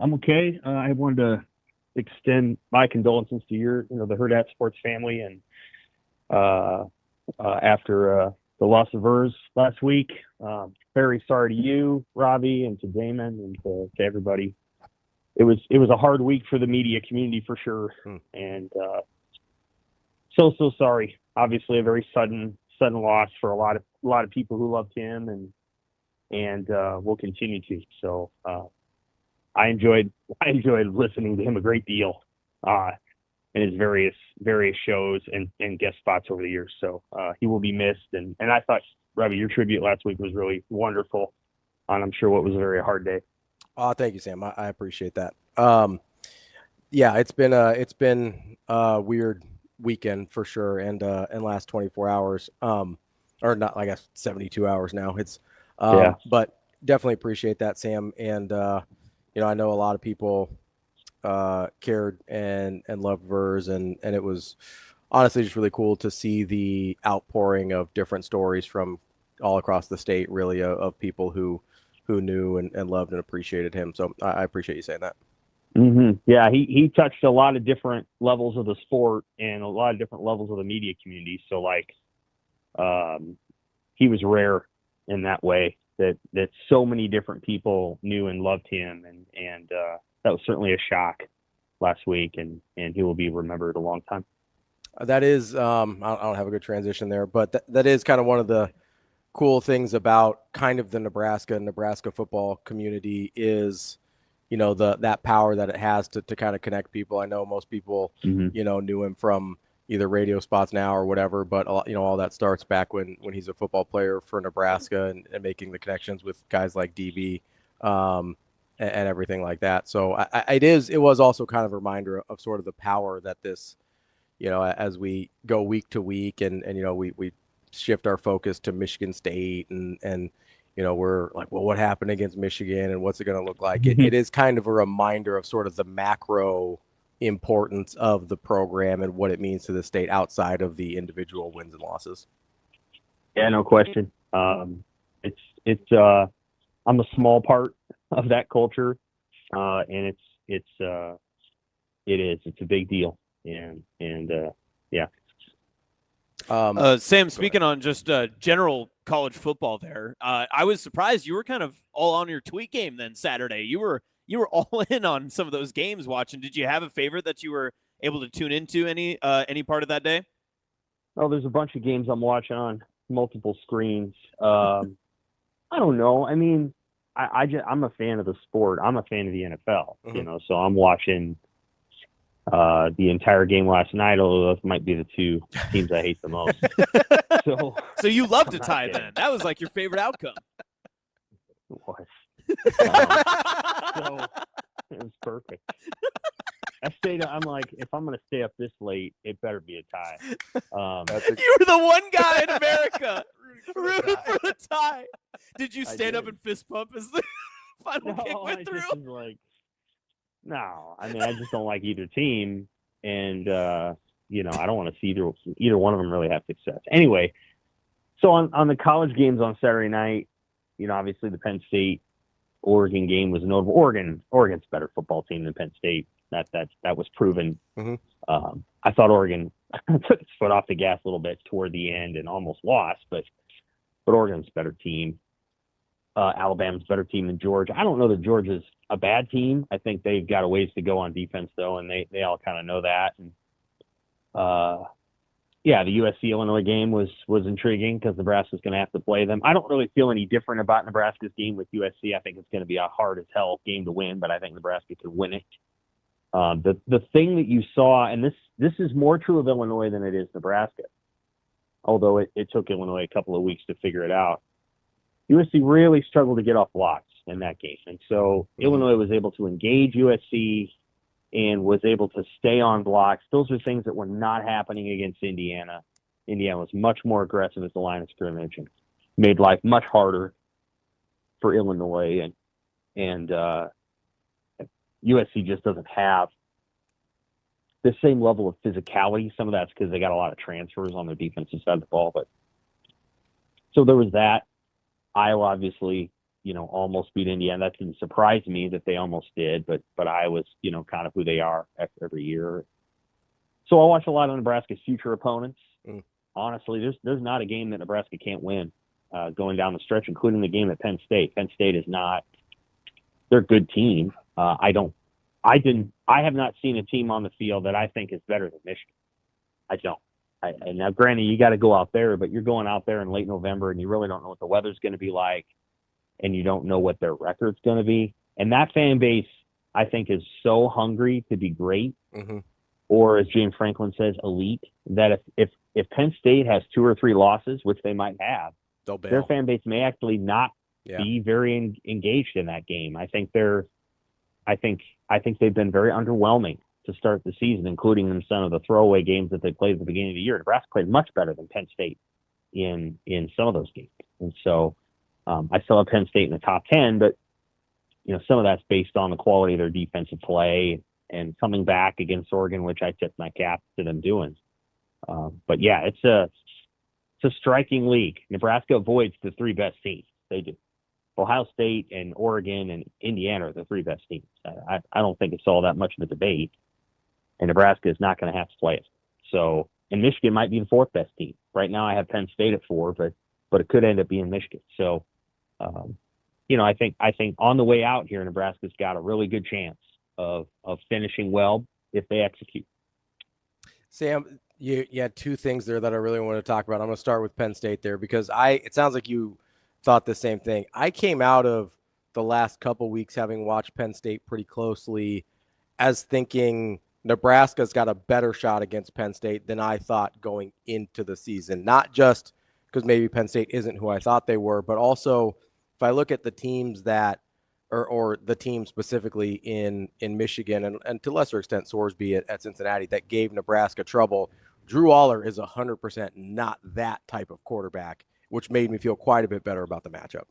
I'm okay. I wanted to extend my condolences to the Hurrdat Sports family, and uh, after the loss of Vers last week. Very sorry to you, Ravi, and to Damon, and to everybody. It was a hard week for the media community for sure, and so sorry. Obviously, a very sudden loss for a lot of people who loved him, and will continue to. So I enjoyed listening to him a great deal in his various shows and guest spots over the years. So he will be missed. And I thought, Ravi, your tribute last week was really wonderful on, I'm sure, what was a very hard day. Thank you, Sam. I appreciate that. Yeah, it's been a weird weekend for sure, and last 24 hours, or not, I guess 72 hours now. It's Yeah. but definitely appreciate that, Sam. And I know a lot of people cared and loved Vers, and it was honestly just really cool to see the outpouring of different stories from all across the state, really, of people who knew and loved and appreciated him. So I appreciate you saying that. Mm-hmm. Yeah, he touched a lot of different levels of the sport and a lot of different levels of the media community. So he was rare in that way, that so many different people knew and loved him, and that was certainly a shock last week, and he will be remembered a long time. That is, I don't have a good transition there, but that is kind of one of the cool things about kind of the Nebraska football community is, that power that it has to kind of connect people. I know most people, knew him from either radio spots now or whatever, but all that starts back when he's a football player for Nebraska and making the connections with guys like DB, and everything like that. So it was also kind of a reminder of sort of the power that this, as we go week to week and we shift our focus to Michigan State and we're like, well, what happened against Michigan and what's it going to look like? It is kind of a reminder of sort of the macro importance of the program and what it means to the state outside of the individual wins and losses. Yeah, no question. It's I'm a small part of that culture, and it's a big deal, and yeah. Sam, speaking on just general college football there, I was surprised you were kind of all on your tweet game then Saturday. You were all in on some of those games watching. Did you have a favorite that you were able to tune into any part of that day? Oh, there's a bunch of games I'm watching on multiple screens. I don't know. I mean, I'm a fan of the sport. I'm a fan of the NFL, so I'm watching the entire game last night, although those might be the two teams I hate the most. So you loved a tie then. That was like your favorite outcome. It was. So it was perfect. I'm like, if I'm going to stay up this late, it better be a tie. You were the one guy in America rooting for the tie. Did you stand up and fist pump as the final kick went through? No, I mean, I just don't like either team, and I don't want to see either one of them really have success. Anyway, so on the college games on Saturday night, obviously the Penn State Oregon game was notable. Oregon's a better football team than Penn State. That was proven. I thought Oregon took its foot off the gas a little bit toward the end and almost lost, but Oregon's a better team. Alabama's a better team than Georgia. I don't know that Georgia's a bad team. I think they've got a ways to go on defense, though, and they all kind of know that. And the USC-Illinois game was intriguing because Nebraska's going to have to play them. I don't really feel any different about Nebraska's game with USC. I think it's going to be a hard-as-hell game to win, but I think Nebraska could win it. The thing that you saw, and this is more true of Illinois than it is Nebraska, although it took Illinois a couple of weeks to figure it out. USC really struggled to get off blocks in that game. And so Illinois was able to engage USC and was able to stay on blocks. Those are things that were not happening against Indiana. Indiana was much more aggressive at the line of scrimmage and made life much harder for Illinois. And USC just doesn't have the same level of physicality. Some of that's because they got a lot of transfers on their defensive side of the ball. But so there was that. Iowa obviously almost beat Indiana. That didn't surprise me that they almost did, but Iowa's, kind of who they are every year. So I watch a lot of Nebraska's future opponents. Honestly, there's not a game that Nebraska can't win going down the stretch, including the game at Penn State. Penn State is not – they're a good team. I have not seen a team on the field that I think is better than Michigan. I don't. And now, granted, you got to go out there, but you're going out there in late November, and you really don't know what the weather's going to be like, and you don't know what their record's going to be. And that fan base, I think, is so hungry to be great, or as James Franklin says, elite, that if Penn State has 2 or 3 losses, which they might have, their fan base may actually not be very engaged in that game. I think they've been very underwhelming to start the season, including in some of the throwaway games that they played at the beginning of the year. Nebraska played much better than Penn State in some of those games. And so I still have Penn State in the top 10, but some of that's based on the quality of their defensive play and coming back against Oregon, which I tip my cap to them doing. But yeah, it's a striking league. Nebraska avoids the 3 best teams. They do. Ohio State and Oregon and Indiana are the 3 best teams. I don't think it's all that much of a debate. And Nebraska is not going to have to play it. So, and Michigan might be the 4th best team. Right now I have Penn State at 4, but it could end up being Michigan. So, I think on the way out here, Nebraska's got a really good chance of finishing well if they execute. Sam, you had 2 things there that I really want to talk about. I'm going to start with Penn State there because it sounds like you thought the same thing. I came out of the last couple weeks having watched Penn State pretty closely as thinking Nebraska's got a better shot against Penn State than I thought going into the season. Not just because maybe Penn State isn't who I thought they were, but also if I look at the teams that or the team specifically in Michigan and to a lesser extent Sorsby at Cincinnati that gave Nebraska trouble, Drew Aller is 100% not that type of quarterback, which made me feel quite a bit better about the matchup.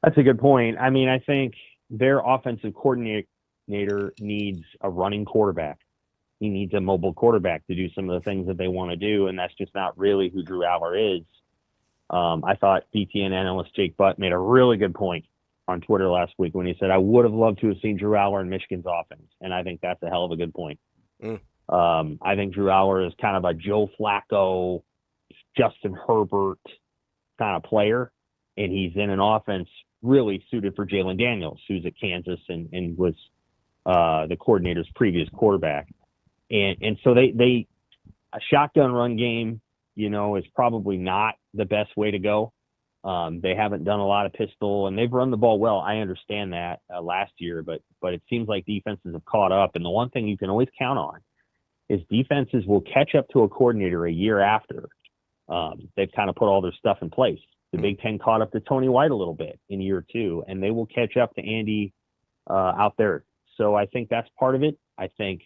That's a good point. I mean, I think their offensive coordinator needs a running quarterback. He needs a mobile quarterback to do some of the things that they want to do, and that's just not really who Drew Aller is. I thought BTN analyst Jake Butt made a really good point on Twitter last week when he said, I would have loved to have seen Drew Aller in Michigan's offense, and I think that's a hell of a good point. I think Drew Aller is kind of a Joe Flacco, Justin Herbert kind of player, and he's in an offense really suited for Jalen Daniels, who's at Kansas and was the coordinator's previous quarterback. And so they a shotgun run game, is probably not the best way to go. They haven't done a lot of pistol, and they've run the ball well. I understand that last year, but it seems like defenses have caught up. And the one thing you can always count on is defenses will catch up to a coordinator a year after they've kind of put all their stuff in place. The Big Ten caught up to Tony White a little bit in year 2, and they will catch up to Andy out there. So I think that's part of it. I think,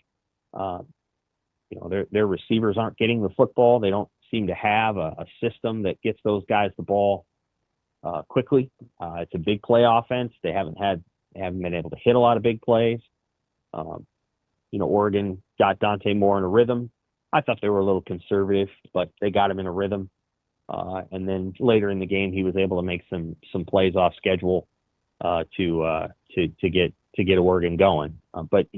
their receivers aren't getting the football. They don't seem to have a system that gets those guys the ball quickly. It's a big play offense. They haven't been able to hit a lot of big plays. Oregon got Dante Moore in a rhythm. I thought they were a little conservative, but they got him in a rhythm. And then later in the game, he was able to make some plays off schedule to get Oregon going. But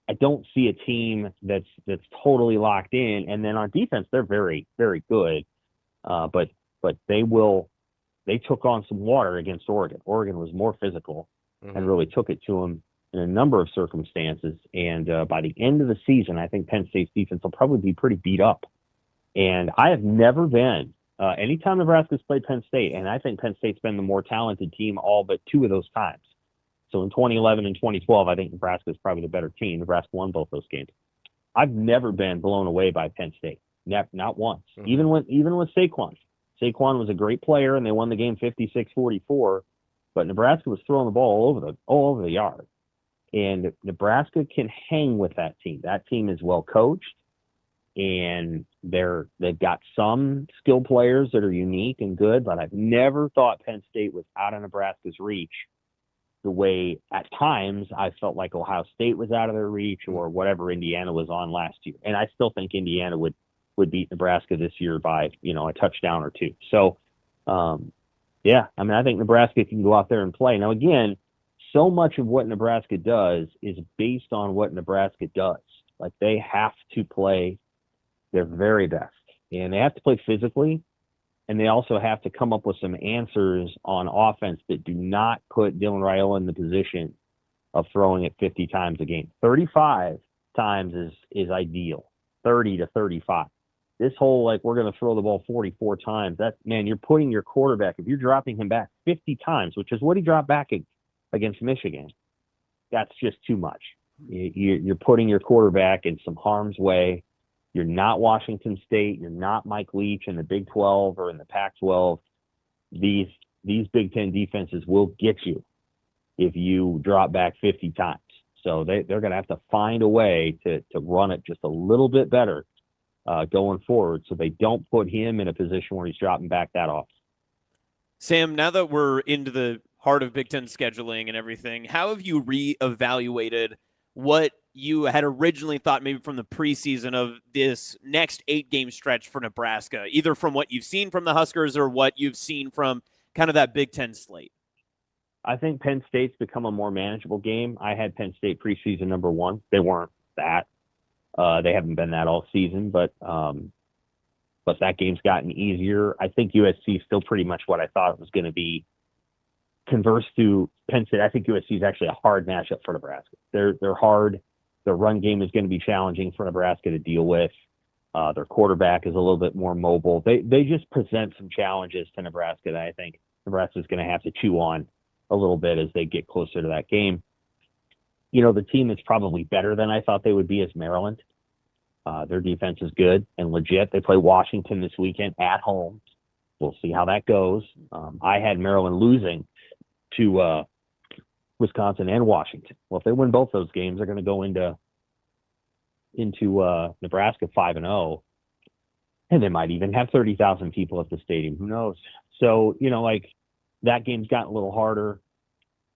I don't see a team that's totally locked in. And then on defense, they're very, very good. But they took on some water against Oregon. Oregon was more physical and really took it to them in a number of circumstances. And by the end of the season, I think Penn State's defense will probably be pretty beat up. And I have never been, anytime Nebraska's played Penn State, and I think Penn State's been the more talented team all but 2 of those times. So in 2011 and 2012, I think Nebraska is probably the better team. Nebraska won both those games. I've never been blown away by Penn State, not once. Even with Saquon. Saquon was a great player, and they won the game 56-44. But Nebraska was throwing the ball all over the yard, and Nebraska can hang with that team. That team is well coached, and they've got some skill players that are unique and good. But I've never thought Penn State was out of Nebraska's reach the way at times I felt like Ohio State was out of their reach or whatever Indiana was on last year. And I still think Indiana would beat Nebraska this year by, a touchdown or 2. So Yeah, I mean, I think Nebraska can go out there and play. Now, again, so much of what Nebraska does is based on what Nebraska does. Like, they have to play their very best, and they have to play physically, and they also have to come up with some answers on offense that do not put Dylan Raiola in the position of throwing it 50 times a game. 35 times is ideal, 30 to 35. This whole, like, we're going to throw the ball 44 times, that, man, you're putting your quarterback, if you're dropping him back 50 times, which is what he dropped back against Michigan, that's just too much. You're putting your quarterback in some harm's way. You're not Washington State. You're not Mike Leach in the Big 12 or in the Pac-12. These Big Ten defenses will get you if you drop back 50 times. So they're going to have to find a way to run it just a little bit better going forward, so they don't put him in a position where he's dropping back that often. Sam, now that we're into the heart of Big Ten scheduling and everything, how have you reevaluated what you had originally thought maybe from the preseason of this next 8-game stretch for Nebraska, either from what you've seen from the Huskers or what you've seen from kind of that Big Ten slate? I think Penn State's become a more manageable game. I had Penn State preseason number 1. They weren't that. They haven't been that all season, but that game's gotten easier. I think USC is still pretty much what I thought it was going to be. Converse to Penn State, I think USC is actually a hard matchup for Nebraska. They're hard. Their run game is going to be challenging for Nebraska to deal with. Their quarterback is a little bit more mobile. They just present some challenges to Nebraska that I think Nebraska is going to have to chew on a little bit as they get closer to that game. You know, the team that's probably better than I thought they would be is Maryland. Their defense is good and legit. They play Washington this weekend at home. We'll see how that goes. I had Maryland losing to Wisconsin and Washington. Well, if they win both those games, they're going to go into Nebraska 5-0, and they might even have 30,000 people at the stadium. Who knows? So, you know, like, that game's gotten a little harder.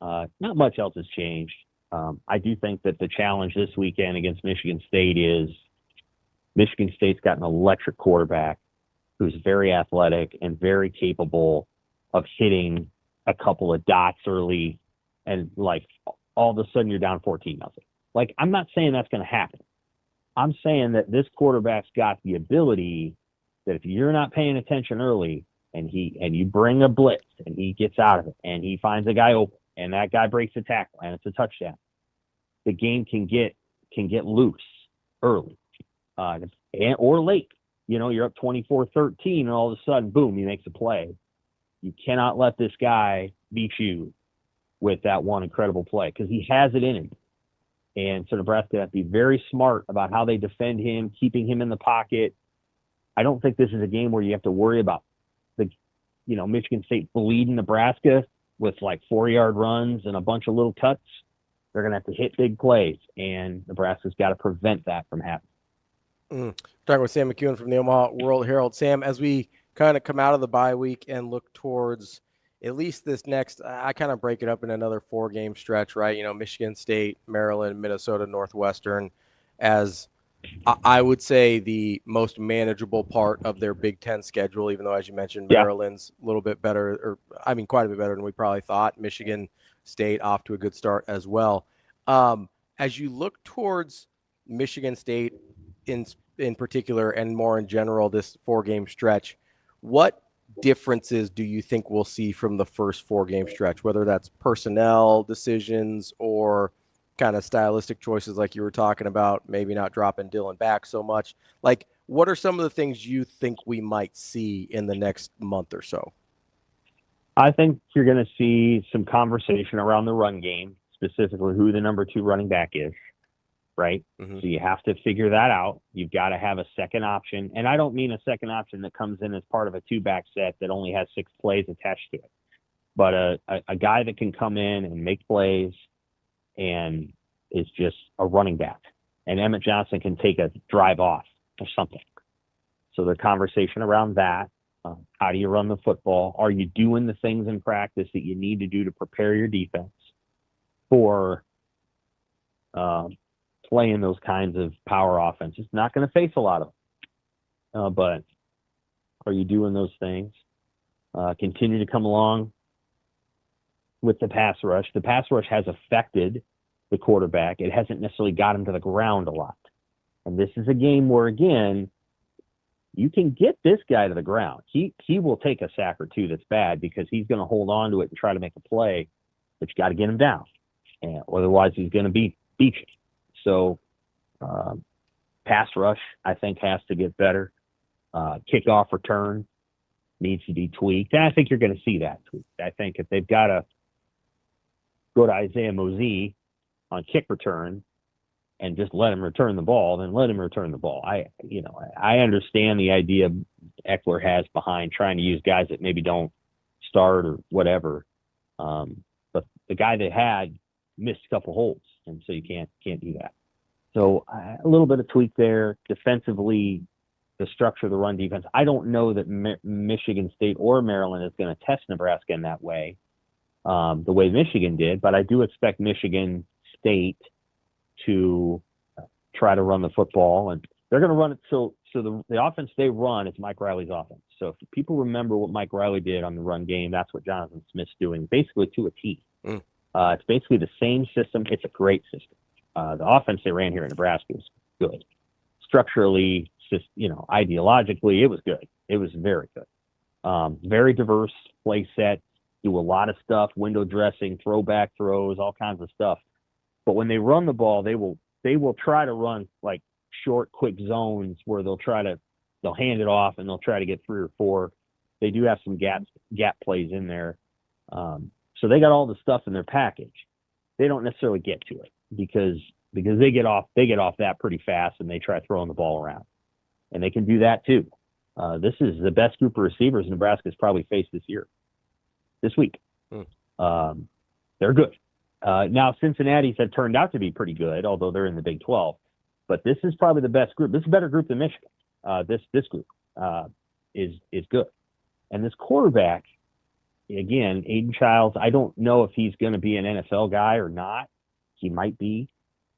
Not much else has changed. I do think that the challenge this weekend against Michigan State is Michigan State's got an electric quarterback who's very athletic and very capable of hitting a couple of dots early, and, like, all of a sudden you're down 14-0. Like, I'm not saying that's going to happen. I'm saying that this quarterback's got the ability that if you're not paying attention early and you bring a blitz and he gets out of it and he finds a guy open and that guy breaks a tackle and it's a touchdown, the game can get loose early or late. You know, you're up 24-13 and all of a sudden, boom, he makes a play. You cannot let this guy beat you with that one incredible play because he has it in him. And so Nebraska has to be very smart about how they defend him, keeping him in the pocket. I don't think this is a game where you have to worry about Michigan State bleeding Nebraska with like 4-yard runs and a bunch of little cuts. They're going to have to hit big plays, and Nebraska's got to prevent that from happening. Talking with Sam McKewon from the Omaha World Herald. Sam, as we kind of come out of the bye week and look towards at least this next, I kind of break it up in another 4-game stretch, right? You know, Michigan State, Maryland, Minnesota, Northwestern, as I would say the most manageable part of their Big Ten schedule, even though, as you mentioned, Maryland's a little bit better, or I mean, quite a bit better than we probably thought. Michigan State off to a good start as well. As you look towards Michigan State in particular and more in general, this 4-game stretch, what differences do you think we'll see from the first 4-game stretch, whether that's personnel decisions or kind of stylistic choices like you were talking about, maybe not dropping Dylan back so much? Like, what are some of the things you think we might see in the next month or so? I think you're going to see some conversation around the run game, specifically who the number 2 running back is, right? Mm-hmm. So you have to figure that out. You've got to have a second option. And I don't mean a second option that comes in as part of a 2-back set that only has 6 plays attached to it, but a guy that can come in and make plays and is just a running back. And Emmett Johnson can take a drive off or something. So the conversation around that, how do you run the football? Are you doing the things in practice that you need to do to prepare your defense for playing those kinds of power offenses? Not going to face a lot of them, but are you doing those things? continue to come along with the pass rush. The pass rush has affected the quarterback. It hasn't necessarily got him to the ground a lot. And this is a game where, again, you can get this guy to the ground. He will take a sack or two that's bad because he's going to hold on to it and try to make a play, but you got to get him down. And otherwise, he's going to beat you. So pass rush, I think, has to get better. Kickoff return needs to be tweaked. And I think you're going to see that tweaked. I think if they've got to go to Isaiah Mosey on kick return and just let him return the ball, then let him return the ball. I understand the idea Eckler has behind trying to use guys that maybe don't start or whatever. But the guy they had missed a couple holes, and so you can't do that. So a little bit of tweak there. Defensively, the structure of the run defense. I don't know that Michigan State or Maryland is going to test Nebraska in that way, the way Michigan did, but I do expect Michigan State to try to run the football, and they're going to run it. So the offense they run is Mike Riley's offense. So if people remember what Mike Riley did on the run game, that's what Jonathan Smith's doing, basically to a T. It's basically the same system. It's a great system. The offense they ran here in Nebraska was good. Structurally, ideologically, it was good. It was very good. Very diverse play set, do a lot of stuff, window dressing, throwback throws, all kinds of stuff. But when they run the ball, they will try to run like short, quick zones where they'll hand it off and they'll try to get 3 or 4. They do have some gap plays in there. So they got all the stuff in their package. They don't necessarily get to it because they get off that pretty fast and they try throwing the ball around. And they can do that too. This is the best group of receivers Nebraska's probably faced this week. They're good. Now, Cincinnati's have turned out to be pretty good, although they're in the Big 12. But this is probably the best group. This is a better group than Michigan. This group is good. And this quarterback, again, Aidan Chiles, I don't know if he's going to be an NFL guy or not. He might be,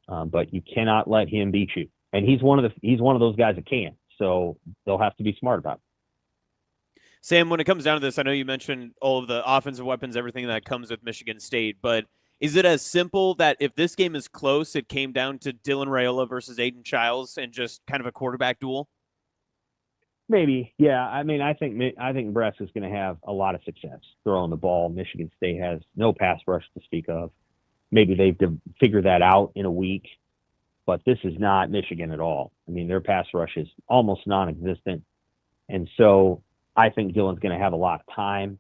but you cannot let him beat you. And he's one of those guys that can. So they'll have to be smart about it. Sam, when it comes down to this, I know you mentioned all of the offensive weapons, everything that comes with Michigan State, but is it as simple that if this game is close, it came down to Dylan Raiola versus Aidan Chiles and just kind of a quarterback duel? Maybe, yeah. I mean, I think Nebraska's going to have a lot of success throwing the ball. Michigan State has no pass rush to speak of. Maybe they've figured that out in a week, but this is not Michigan at all. I mean, their pass rush is almost non-existent, and so I think Dylan's going to have a lot of time.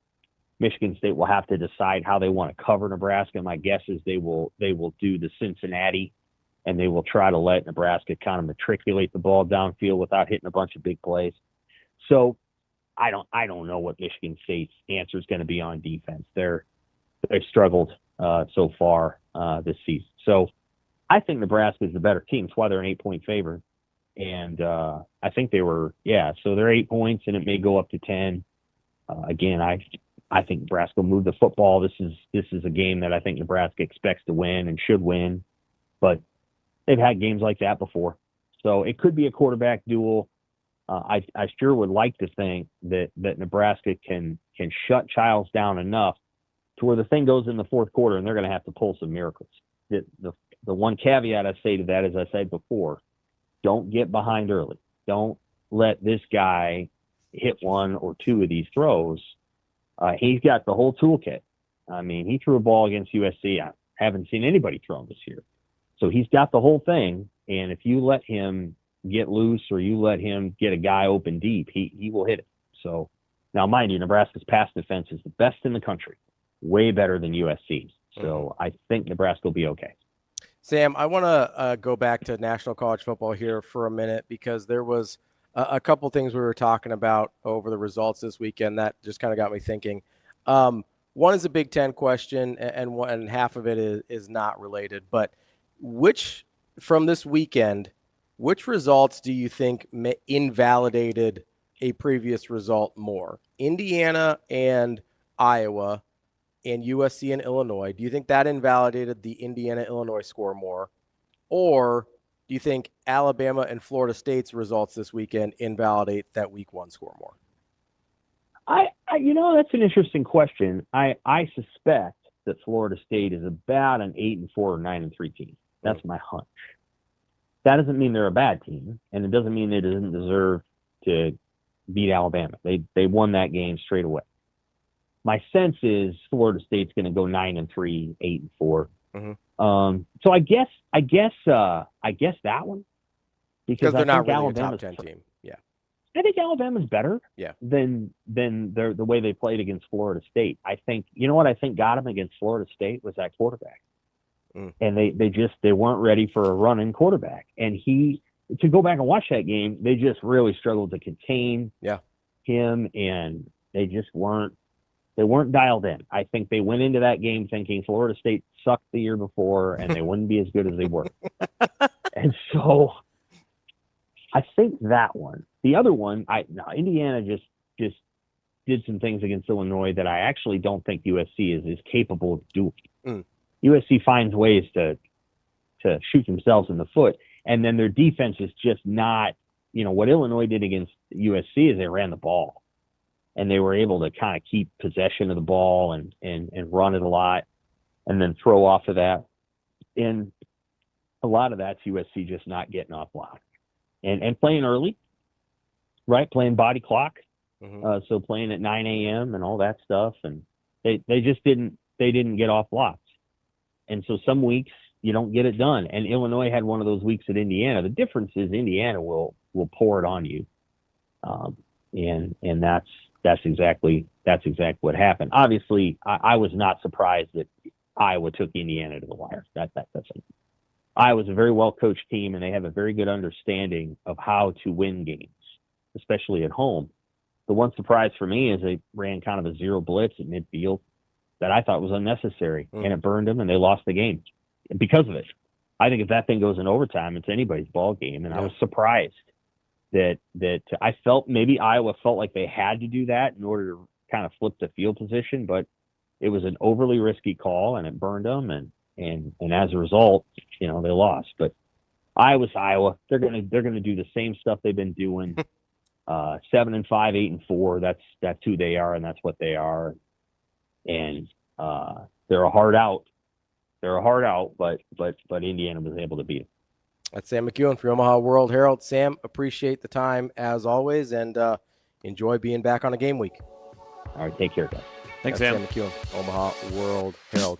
Michigan State will have to decide how they want to cover Nebraska. My guess is they will do the Cincinnati, and they will try to let Nebraska kind of matriculate the ball downfield without hitting a bunch of big plays. So I don't know what Michigan State's answer is going to be on defense. They've struggled so far this season. So I think Nebraska is the better team. That's why they're an 8-point favorite. And I think so they're 8 points, and it may go up to 10. Again, I think Nebraska will move the football. This is a game that I think Nebraska expects to win and should win, but they've had games like that before. So it could be a quarterback duel. I sure would like to think that Nebraska can shut Chiles down enough to where the thing goes in the fourth quarter and they're going to have to pull some miracles. The one caveat I say to that, as I said before, don't get behind early. Don't let this guy hit 1 or 2 of these throws. He's got the whole toolkit. I mean, he threw a ball against USC. I haven't seen anybody throw him this year. So he's got the whole thing. And if you let him get loose or you let him get a guy open deep, he will hit it. So now, mind you, Nebraska's pass defense is the best in the country, way better than USC's. So I think Nebraska will be okay. Sam, I want to go back to National College Football here for a minute because there was a couple things we were talking about over the results this weekend that just kind of got me thinking. One is a Big Ten question, and half of it is not related. But from this weekend, which results do you think invalidated a previous result more? Indiana and Iowa and USC and Illinois. Do you think that invalidated the Indiana-Illinois score more? Or do you think Alabama and Florida State's results this weekend invalidate that week 1 score more? That's an interesting question. I suspect that Florida State is about an 8-4 or 9-3 team. That's my hunch. That doesn't mean they're a bad team, and it doesn't mean they didn't deserve to beat Alabama. They won that game straight away. My sense is Florida State's going to go 9-3, 8-4. Mm-hmm. So I guess that one, because they're not really Alabama's a top 10 team. Yeah, I think Alabama's better. Yeah. Than the way they played against Florida State. I think what I think got them against Florida State was that quarterback, and they weren't ready for a running quarterback. And to go back and watch that game, they just really struggled to contain him, and they just weren't dialed in. I think they went into that game thinking Florida State sucked the year before and they wouldn't be as good as they were. And so I think that one. The other one, Indiana just did some things against Illinois that I actually don't think USC is capable of doing. USC finds ways to shoot themselves in the foot, and then their defense is just not, what Illinois did against USC is they ran the ball. And they were able to kind of keep possession of the ball and run it a lot and then throw off of that. And a lot of that's USC just not getting off block and playing early, right? Playing body clock. Mm-hmm. So playing at 9 a.m. and all that stuff. And they just didn't get off blocks. And so some weeks you don't get it done. And Illinois had one of those weeks at Indiana. The difference is Indiana will pour it on you. And that's exactly what happened. Obviously, I was not surprised that Iowa took Indiana to the wire. That's Iowa's a very well coached team, and they have a very good understanding of how to win games, especially at home. The one surprise for me is they ran kind of a zero blitz at midfield that I thought was unnecessary, and it burned them, and they lost the game because of it. I think if that thing goes in overtime, it's anybody's ball game, and I was surprised that I felt maybe Iowa felt like they had to do that in order to kind of flip the field position, but it was an overly risky call, and it burned them, and as a result, they lost. But Iowa's Iowa. They're gonna do the same stuff they've been doing. 7-5, 8-4. That's who they are, and that's what they are. And they're a hard out. But Indiana was able to beat them. That's Sam McKewon for Omaha World Herald. Sam, appreciate the time as always, and enjoy being back on a game week. All right, take care, guys. Thanks, That's Sam. Sam McKewon, Omaha World Herald.